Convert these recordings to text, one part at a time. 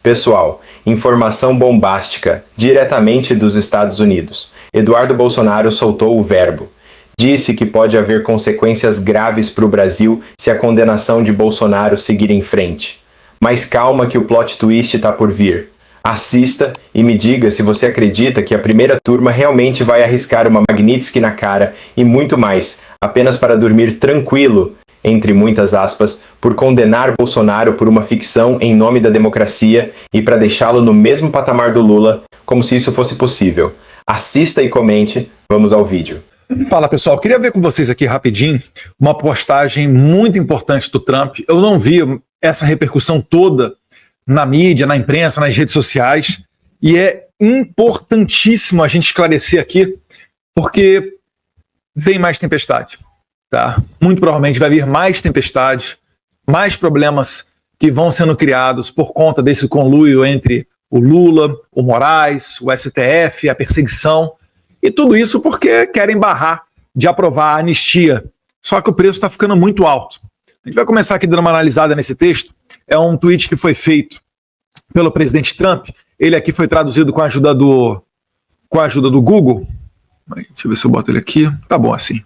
Pessoal, informação bombástica, diretamente dos Estados Unidos. Eduardo Bolsonaro soltou o verbo. Disse que pode haver consequências graves para o Brasil se a condenação de Bolsonaro seguir em frente. Mas calma que o plot twist está por vir. Assista e me diga se você acredita que a primeira turma realmente vai arriscar uma Magnitsky na cara e muito mais, apenas para dormir tranquilo, entre muitas aspas, por condenar Bolsonaro por uma ficção em nome da democracia e para deixá-lo no mesmo patamar do Lula, como se isso fosse possível. Assista e comente, vamos ao vídeo. Fala pessoal, queria ver com vocês aqui rapidinho uma postagem muito importante do Trump. Eu não vi essa repercussão toda na mídia, na imprensa, nas redes sociais, e é importantíssimo a gente esclarecer aqui, porque vem mais tempestade, tá? Muito provavelmente vai vir mais tempestade, mais problemas que vão sendo criados por conta desse conluio entre o Lula, o Moraes, o STF, a perseguição, e tudo isso porque querem barrar de aprovar a anistia. Só que o preço está ficando muito alto. A gente vai começar aqui dando uma analisada nesse texto. É um tweet que foi feito pelo presidente Trump. Ele aqui foi traduzido com a ajuda do Google. Deixa eu ver se eu boto ele aqui. Tá bom assim.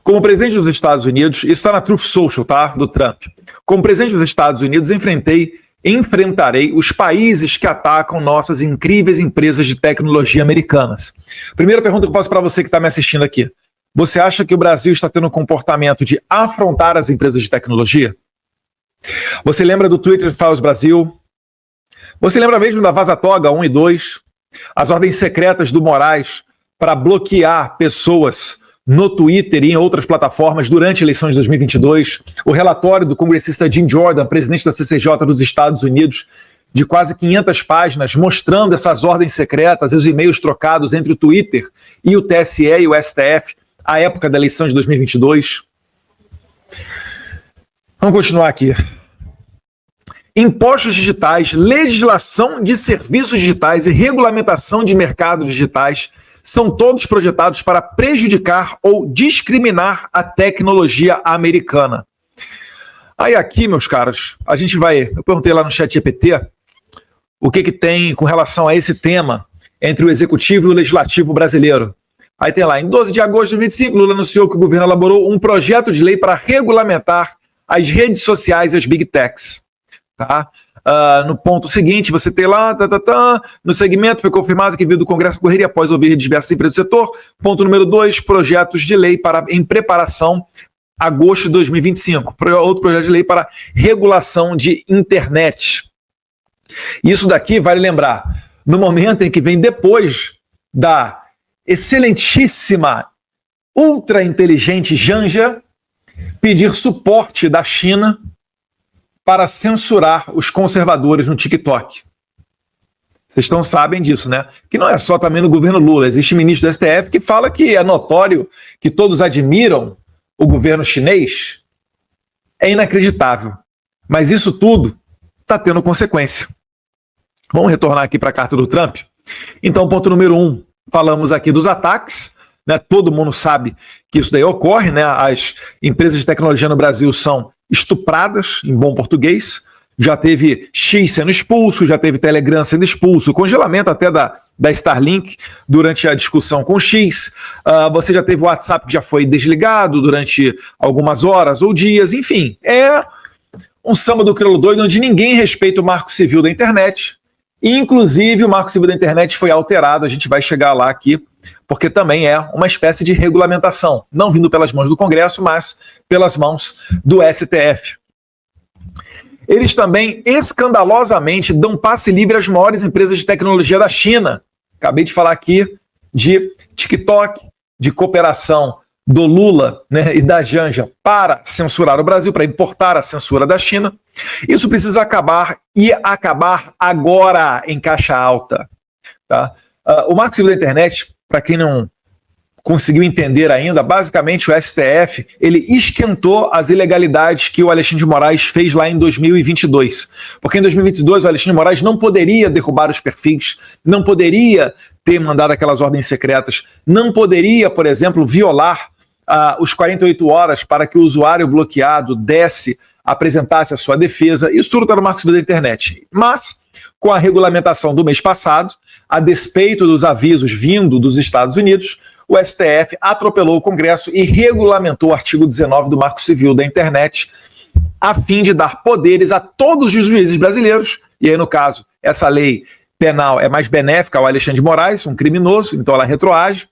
Como presidente dos Estados Unidos, isso está na Truth Social, tá? Do Trump. Como presidente dos Estados Unidos, enfrentarei os países que atacam nossas incríveis empresas de tecnologia americanas. Primeira pergunta que eu faço para você que está me assistindo aqui. Você acha que o Brasil está tendo um comportamento de afrontar as empresas de tecnologia? Você lembra do Twitter Files Brasil? Você lembra mesmo da Vaza Toga 1 e 2? As ordens secretas do Moraes para bloquear pessoas no Twitter e em outras plataformas durante a eleição de 2022? O relatório do congressista Jim Jordan, presidente da CCJ dos Estados Unidos, de quase 500 páginas, mostrando essas ordens secretas e os e-mails trocados entre o Twitter e o TSE e o STF à época da eleição de 2022. Vamos continuar aqui. Impostos digitais, legislação de serviços digitais e regulamentação de mercados digitais são todos projetados para prejudicar ou discriminar a tecnologia americana. Aí aqui, meus caros, eu perguntei lá no ChatGPT o que tem com relação a esse tema entre o executivo e o legislativo brasileiro. Aí tem lá, em 12 de agosto de 2025, Lula anunciou que o governo elaborou um projeto de lei para regulamentar as redes sociais e as big techs. Tá? No ponto seguinte, você tem lá, no segmento foi confirmado que veio do Congresso correria após ouvir diversas empresas do setor. Ponto número 2, projetos de lei em preparação, agosto de 2025. Outro projeto de lei para regulação de internet. Isso daqui, vale lembrar, no momento em que vem depois da excelentíssima, ultra inteligente Janja pedir suporte da China para censurar os conservadores no TikTok. Vocês sabem disso, né? Que não é só também no governo Lula. Existe ministro do STF que fala que é notório que todos admiram o governo chinês. É inacreditável. Mas isso tudo está tendo consequência. Vamos retornar aqui para a carta do Trump? Então, ponto número 1. Falamos aqui dos ataques. Né? Todo mundo sabe que isso daí ocorre. Né? As empresas de tecnologia no Brasil são estupradas, em bom português. Já teve X sendo expulso, já teve Telegram sendo expulso, congelamento até da Starlink durante a discussão com X. Você já teve o WhatsApp que já foi desligado durante algumas horas ou dias. Enfim, é um samba do crioulo doido onde ninguém respeita o marco civil da internet. E, inclusive, o marco civil da internet foi alterado. A gente vai chegar lá aqui, porque também é uma espécie de regulamentação, não vindo pelas mãos do Congresso, mas pelas mãos do STF. Eles também escandalosamente dão passe livre às maiores empresas de tecnologia da China. Acabei de falar aqui de TikTok, de cooperação do Lula, né, e da Janja para censurar o Brasil, para importar a censura da China. Isso precisa acabar e acabar agora em caixa alta. Tá? O marco civil da internet, para quem não conseguiu entender ainda, basicamente o STF ele esquentou as ilegalidades que o Alexandre de Moraes fez lá em 2022. Porque em 2022 o Alexandre de Moraes não poderia derrubar os perfis, não poderia ter mandado aquelas ordens secretas, não poderia, por exemplo, violar os 48 horas para que o usuário bloqueado desse apresentasse a sua defesa. Isso tudo está no Marco Civil da Internet. Mas, com a regulamentação do mês passado, a despeito dos avisos vindo dos Estados Unidos, o STF atropelou o Congresso e regulamentou o artigo 19 do Marco Civil da Internet, a fim de dar poderes a todos os juízes brasileiros. E aí, no caso, essa lei penal é mais benéfica ao Alexandre de Moraes, um criminoso, então ela retroage,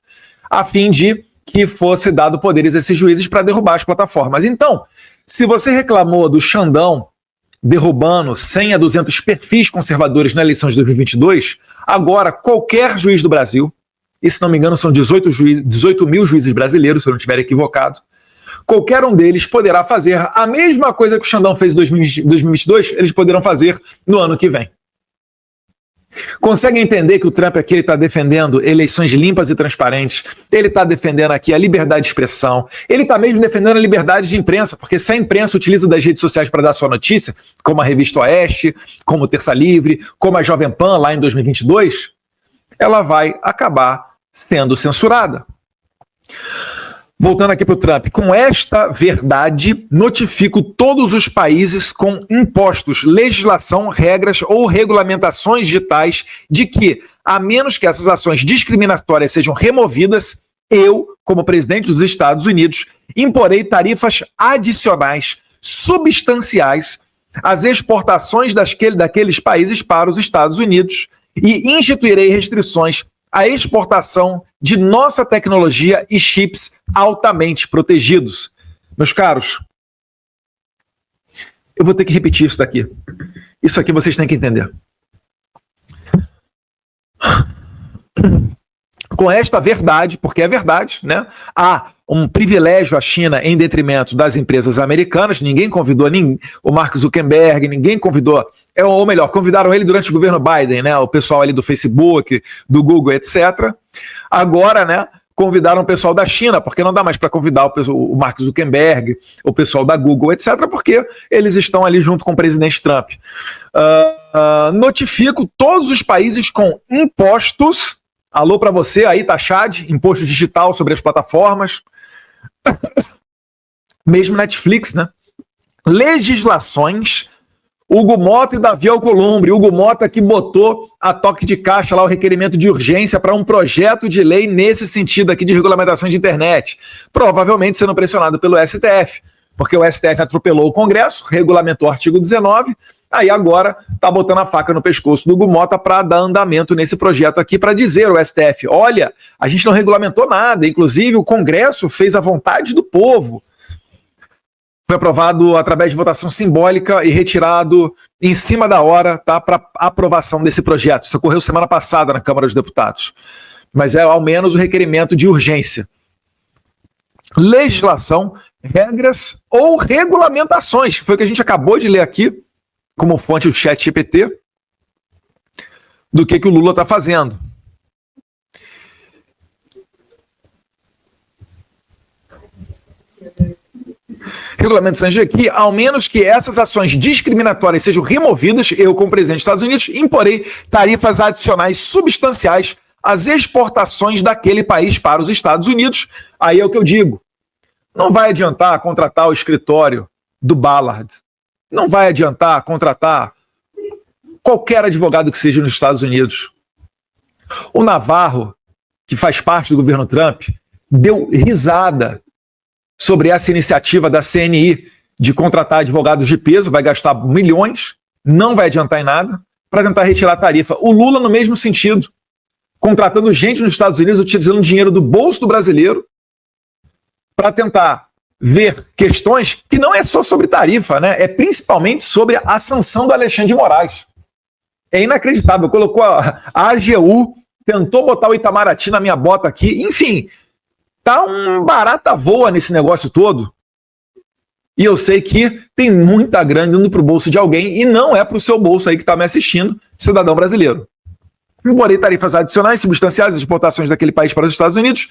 a fim de que fosse dado poderes a esses juízes para derrubar as plataformas. Então, se você reclamou do Xandão derrubando 100 a 200 perfis conservadores na eleição de 2022, agora qualquer juiz do Brasil, e se não me engano são 18 mil juízes brasileiros, se eu não estiver equivocado, qualquer um deles poderá fazer a mesma coisa que o Xandão fez em 2022, eles poderão fazer no ano que vem. Consegue entender que o Trump aqui está defendendo eleições limpas e transparentes, ele está defendendo aqui a liberdade de expressão, ele está mesmo defendendo a liberdade de imprensa, porque se a imprensa utiliza das redes sociais para dar sua notícia, como a Revista Oeste, como o Terça Livre, como a Jovem Pan lá em 2022, ela vai acabar sendo censurada. Voltando aqui para o Trump, com esta verdade, notifico todos os países com impostos, legislação, regras ou regulamentações digitais de que, a menos que essas ações discriminatórias sejam removidas, eu, como presidente dos Estados Unidos, imporei tarifas adicionais substanciais às exportações daqueles países para os Estados Unidos e instituirei restrições à exportação de nossa tecnologia e chips altamente protegidos. Meus caros, eu vou ter que repetir isso daqui. Isso aqui vocês têm que entender. Com esta verdade, porque é verdade, né? Há um privilégio à China em detrimento das empresas americanas. Ninguém convidou o Mark Zuckerberg, ninguém convidou, ou melhor, convidaram ele durante o governo Biden, né? O pessoal ali do Facebook, do Google, etc. Agora, né? Convidaram o pessoal da China, porque não dá mais para convidar o Mark Zuckerberg, o pessoal da Google, etc., porque eles estão ali junto com o presidente Trump. Notifico todos os países com impostos. Alô para você aí, Taxad, imposto digital sobre as plataformas. Mesmo Netflix, né? Legislações. Hugo Mota e Davi Alcolumbre. Hugo Mota que botou a toque de caixa lá o requerimento de urgência para um projeto de lei nesse sentido aqui de regulamentação de internet. Provavelmente sendo pressionado pelo STF, porque o STF atropelou o Congresso, regulamentou o artigo 19, aí agora está botando a faca no pescoço do Hugo Mota para dar andamento nesse projeto aqui, para dizer ao STF, olha, a gente não regulamentou nada, inclusive o Congresso fez a vontade do povo. Foi aprovado através de votação simbólica e retirado em cima da hora, tá, para aprovação desse projeto. Isso ocorreu semana passada na Câmara dos Deputados. Mas é ao menos o requerimento de urgência. Legislação, regras ou regulamentações, que foi o que a gente acabou de ler aqui, como fonte do ChatGPT, do que o Lula está fazendo. Regulamentações de aqui, ao menos que essas ações discriminatórias sejam removidas, eu, como presidente dos Estados Unidos, imporei tarifas adicionais substanciais às exportações daquele país para os Estados Unidos. Aí é o que eu digo. Não vai adiantar contratar o escritório do Ballard. Não vai adiantar contratar qualquer advogado que seja nos Estados Unidos. O Navarro, que faz parte do governo Trump, deu risada sobre essa iniciativa da CNI de contratar advogados de peso, vai gastar milhões, não vai adiantar em nada, para tentar retirar a tarifa. O Lula, no mesmo sentido, contratando gente nos Estados Unidos, utilizando dinheiro do bolso do brasileiro, para tentar ver questões que não é só sobre tarifa, né? É principalmente sobre a sanção do Alexandre de Moraes. É inacreditável. Colocou a AGU, tentou botar o Itamaraty na minha bota aqui, enfim, tá um barata voa nesse negócio todo. E eu sei que tem muita grana indo pro bolso de alguém e não é pro seu bolso aí que tá me assistindo, cidadão brasileiro. Imporei tarifas adicionais substanciais às exportações daquele país para os Estados Unidos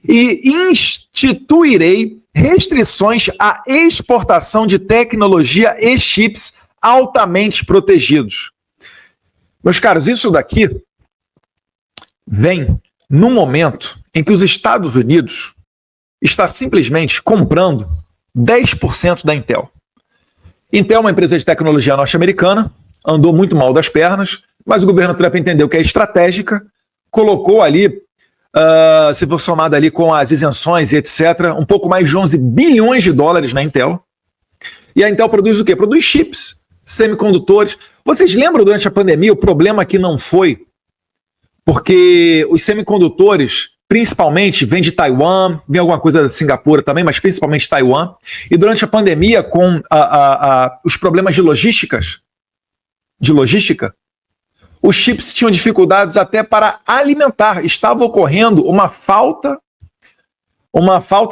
e instituirei restrições à exportação de tecnologia e chips altamente protegidos. Meus caros, isso daqui vem num momento em que os Estados Unidos está simplesmente comprando 10% da Intel. Intel é uma empresa de tecnologia norte-americana, andou muito mal das pernas, mas o governo Trump entendeu que é estratégica, colocou ali, se for somado ali com as isenções e etc., um pouco mais de 11 bilhões de dólares na Intel. E a Intel produz o quê? Produz chips, semicondutores. Vocês lembram durante a pandemia o problema que não foi? Porque os semicondutores, principalmente, vêm de Taiwan, vem alguma coisa da Singapura também, mas principalmente Taiwan. E durante a pandemia, com os problemas de logística, os chips tinham dificuldades até para alimentar. Estava ocorrendo uma falta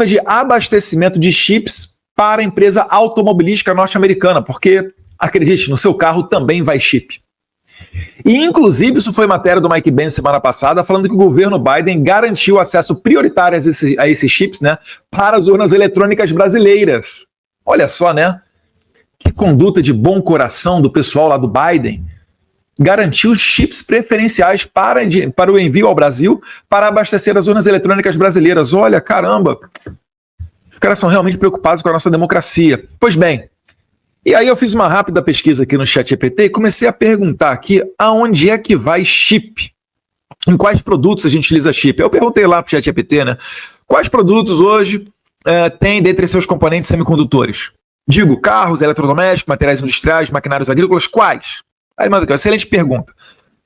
de abastecimento de chips para a empresa automobilística norte-americana, porque, acredite, no seu carro também vai chip. E, inclusive, isso foi matéria do Mike Pence semana passada, falando que o governo Biden garantiu acesso prioritário a esses chips, né, para as urnas eletrônicas brasileiras. Olha só, né? Que conduta de bom coração do pessoal lá do Biden. Garantiu chips preferenciais para o envio ao Brasil para abastecer as urnas eletrônicas brasileiras. Olha, caramba! Os caras são realmente preocupados com a nossa democracia. Pois bem, e aí eu fiz uma rápida pesquisa aqui no ChatGPT e comecei a perguntar aqui aonde é que vai chip. Em quais produtos a gente utiliza chip? Eu perguntei lá para o ChatGPT, né? Quais produtos hoje tem dentre seus componentes semicondutores? Digo, carros, eletrodomésticos, materiais industriais, maquinários agrícolas, quais? Aí manda aqui, excelente pergunta.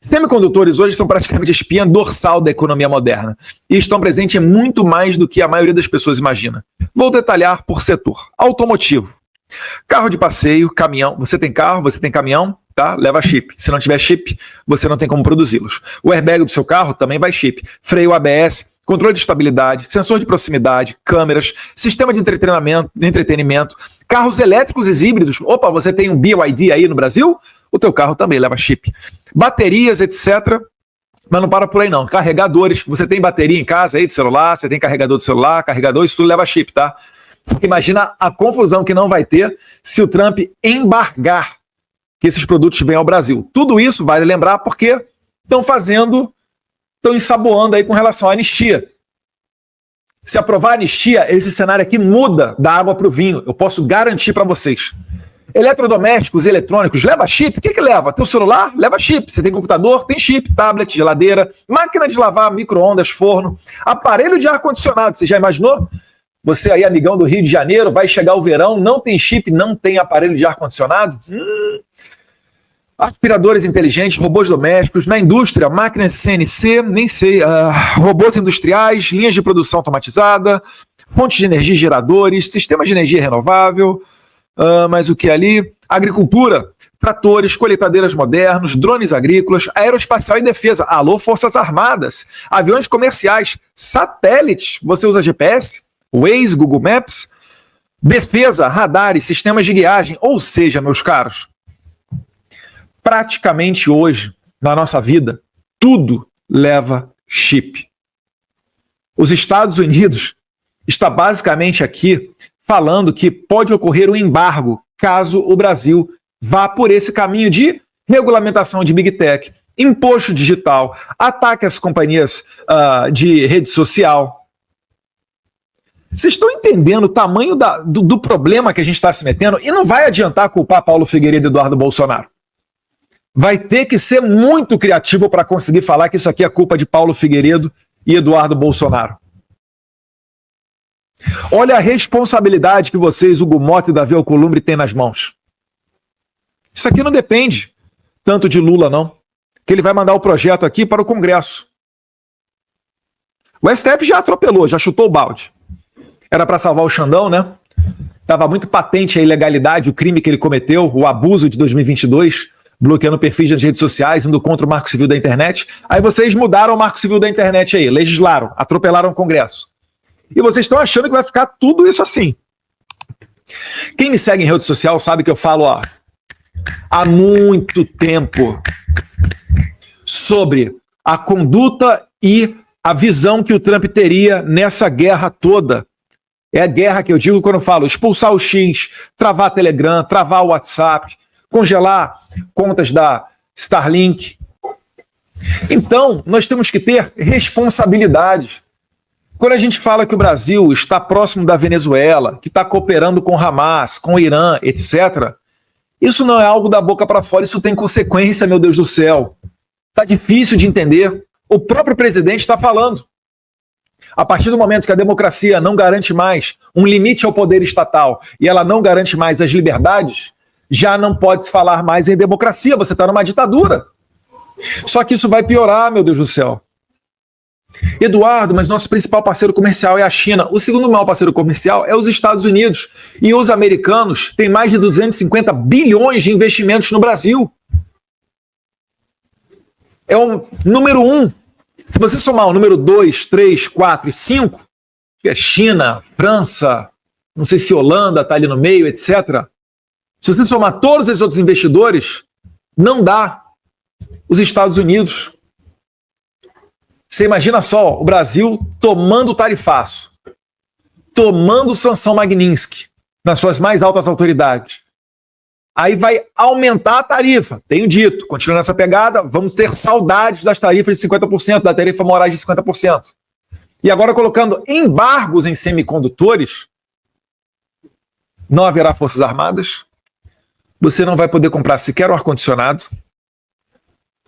Semicondutores hoje são praticamente a espinha dorsal da economia moderna e estão presentes em muito mais do que a maioria das pessoas imagina. Vou detalhar por setor. Automotivo. Carro de passeio, caminhão. Você tem carro, você tem caminhão, tá? Leva chip. Se não tiver chip, você não tem como produzi-los. O airbag do seu carro também vai chip. Freio ABS, controle de estabilidade, sensor de proximidade, câmeras, sistema de entretenimento, carros elétricos e híbridos. Opa, você tem um BYD aí no Brasil? O teu carro também leva chip. Baterias, etc. Mas não para por aí não. Carregadores. Você tem bateria em casa aí de celular, você tem carregador de celular, carregador, isso tudo leva chip, tá? Você imagina a confusão que não vai ter se o Trump embargar que esses produtos venham ao Brasil. Tudo isso, vale lembrar, porque estão ensaboando aí com relação à anistia. Se aprovar a anistia, esse cenário aqui muda da água para o vinho. Eu posso garantir para vocês. Eletrodomésticos, eletrônicos, leva chip? O que leva? Teu celular? Leva chip. Você tem computador? Tem chip. Tablet, geladeira, máquina de lavar, micro-ondas, forno, aparelho de ar-condicionado. Você já imaginou? Você aí, amigão do Rio de Janeiro, vai chegar o verão, não tem chip, não tem aparelho de ar-condicionado? Aspiradores inteligentes, robôs domésticos, na indústria, máquinas CNC, nem sei, robôs industriais, linhas de produção automatizada, fontes de energia, geradores, sistemas de energia renovável, mas o que ali? Agricultura, tratores, colheitadeiras modernos, drones agrícolas, aeroespacial e defesa, alô, Forças Armadas, aviões comerciais, satélites, você usa GPS, Waze, Google Maps, defesa, radares, sistemas de guiagem, ou seja, meus caros, praticamente hoje, na nossa vida, tudo leva chip. Os Estados Unidos está basicamente aqui falando que pode ocorrer um embargo caso o Brasil vá por esse caminho de regulamentação de Big Tech, imposto digital, ataque às companhias de rede social. Vocês estão entendendo o tamanho do problema que a gente está se metendo? E não vai adiantar culpar Paulo Figueiredo e Eduardo Bolsonaro. Vai ter que ser muito criativo para conseguir falar que isso aqui é culpa de Paulo Figueiredo e Eduardo Bolsonaro. Olha a responsabilidade que vocês, Hugo Mota e Davi Alcolumbre, têm nas mãos. Isso aqui não depende tanto de Lula, não. Que ele vai mandar o projeto aqui para o Congresso. O STF já atropelou, já chutou o balde. Era para salvar o Xandão, né? Estava muito patente a ilegalidade, o crime que ele cometeu, o abuso de 2022, bloqueando perfis nas redes sociais, indo contra o Marco Civil da Internet. Aí vocês mudaram o Marco Civil da Internet aí, legislaram, atropelaram o Congresso. E vocês estão achando que vai ficar tudo isso assim. Quem me segue em rede social sabe que eu falo há muito tempo sobre a conduta e a visão que o Trump teria nessa guerra toda. É a guerra que eu digo quando eu falo expulsar o X, travar Telegram, travar o WhatsApp, congelar contas da Starlink. Então, nós temos que ter responsabilidade. Quando a gente fala que o Brasil está próximo da Venezuela, que está cooperando com Hamas, com o Irã, etc., Isso não é algo da boca para fora, isso tem consequência, meu Deus do céu. Tá difícil de entender. O próprio presidente está falando. A partir do momento que a democracia não garante mais um limite ao poder estatal e ela não garante mais as liberdades, já não pode se falar mais em democracia, você está numa ditadura. Só que isso vai piorar, meu Deus do céu. Eduardo, mas nosso principal parceiro comercial é a China. O segundo maior parceiro comercial é os Estados Unidos. E os americanos têm mais de 250 bilhões de investimentos no Brasil. É o número 1. Se você somar o número 2, 3, 4 e 5, que é China, França, não sei se Holanda está ali no meio, etc. Se você somar todos esses outros investidores, não dá os Estados Unidos. Você imagina só, o Brasil tomando tarifaço, tomando sanção Magnitsky nas suas mais altas autoridades. Aí vai aumentar a tarifa, tenho dito, continuando nessa pegada, vamos ter saudades das tarifas de 50%, da tarifa morais de 50%. E agora colocando embargos em semicondutores, não haverá forças armadas, você não vai poder comprar sequer um ar-condicionado,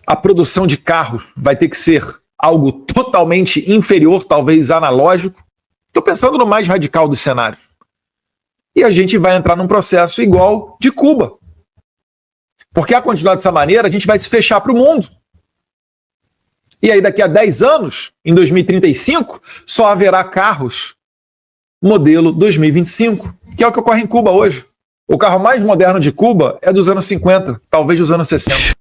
a produção de carros vai ter que ser algo totalmente inferior, talvez analógico. Estou pensando no mais radical dos cenários. E a gente vai entrar num processo igual de Cuba. Porque a continuar dessa maneira, a gente vai se fechar para o mundo. E aí daqui a 10 anos, em 2035, só haverá carros modelo 2025, que é o que ocorre em Cuba hoje. O carro mais moderno de Cuba é dos anos 50, talvez dos anos 60.